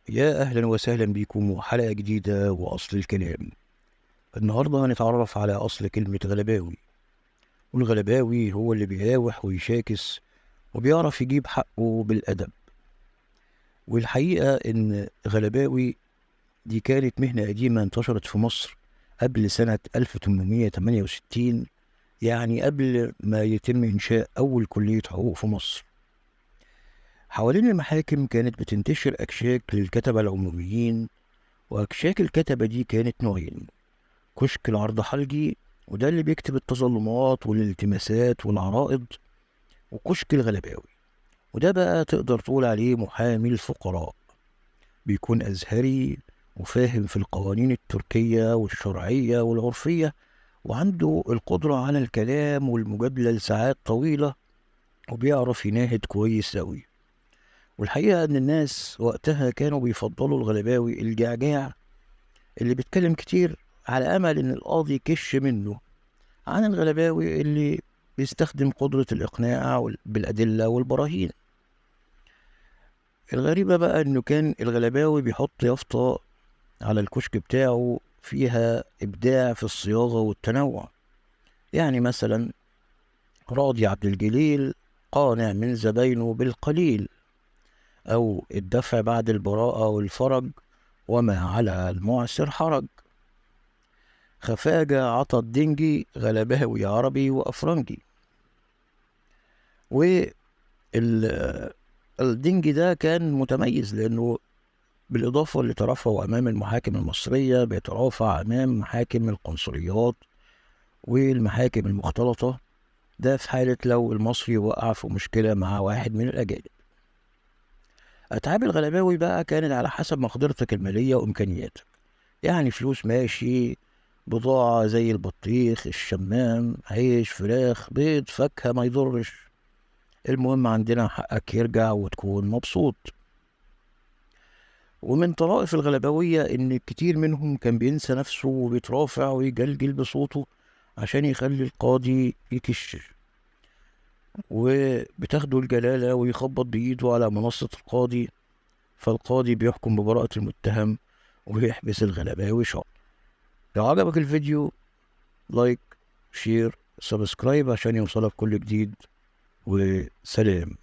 يا أهلا وسهلا بكم وحلقة جديدة وأصل الكلام. النهاردة هنتعرف على أصل كلمة غلباوي. والغلباوي هو اللي بيراوح ويشاكس وبيعرف يجيب حقه بالأدب. والحقيقة إن غلباوي دي كانت مهنة قديمة انتشرت في مصر قبل سنة 1868، يعني قبل ما يتم إنشاء أول كلية حقوق في مصر. حوالين المحاكم كانت بتنتشر أكشاك للكتبة العموميين، وأكشاك الكتبة دي كانت نوعين: كشك العرض حلجي، وده اللي بيكتب التظلمات والالتماسات والعرائض، وكشك الغلباوي، وده بقى تقدر تقول عليه محامي الفقراء. بيكون أزهري وفاهم في القوانين التركية والشرعية والعرفية، وعنده القدرة على الكلام والمجادلة لساعات طويلة، وبيعرف يناهد كويس أوي. والحقيقة إن الناس وقتها كانوا بيفضلوا الغلباوي الجعجاع اللي بيتكلم كتير، على أمل إن القاضي يكش منه، عن الغلباوي اللي بيستخدم قدرة الإقناع بالأدلة والبراهين. الغريبة بقى إنه كان الغلباوي بيحط يافطة على الكشك بتاعه فيها إبداع في الصياغة والتنوع. يعني مثلا: راضي عبد الجليل قانع من زباينه بالقليل، أو الدفع بعد البراءة والفرج، وما على المعسر حرج. خفاجة عطا الدنجي غلباوي عربي وأفرنجي. والدنجي ده كان متميز لأنه بالإضافة لترفعه أمام المحاكم المصرية بيترافع أمام محاكم القنصليات والمحاكم المختلطة، ده في حالة لو المصري وقع في مشكلة مع واحد من الأجانب. أتعاب الغلباوي بقى كانت على حسب مقدرتك المالية وإمكانياتك، يعني فلوس ماشي، بضاعة زي البطيخ، الشمام، عيش، فراخ، بيض، فاكهة، ما يضرش. المهم عندنا حقك يرجع وتكون مبسوط. ومن طرائف الغلبوية إن كتير منهم كان بينسى نفسه وبيترافع ويجلجل بصوته عشان يخلي القاضي يكش، وبتاخده الجلالة ويخبط بإيده على منصة القاضي، فالقاضي بيحكم ببراءة المتهم ويحبس الغلباوي شهر. لو عجبك الفيديو، لايك، شير، سبسكرايب عشان يوصلك كل جديد، وسلام.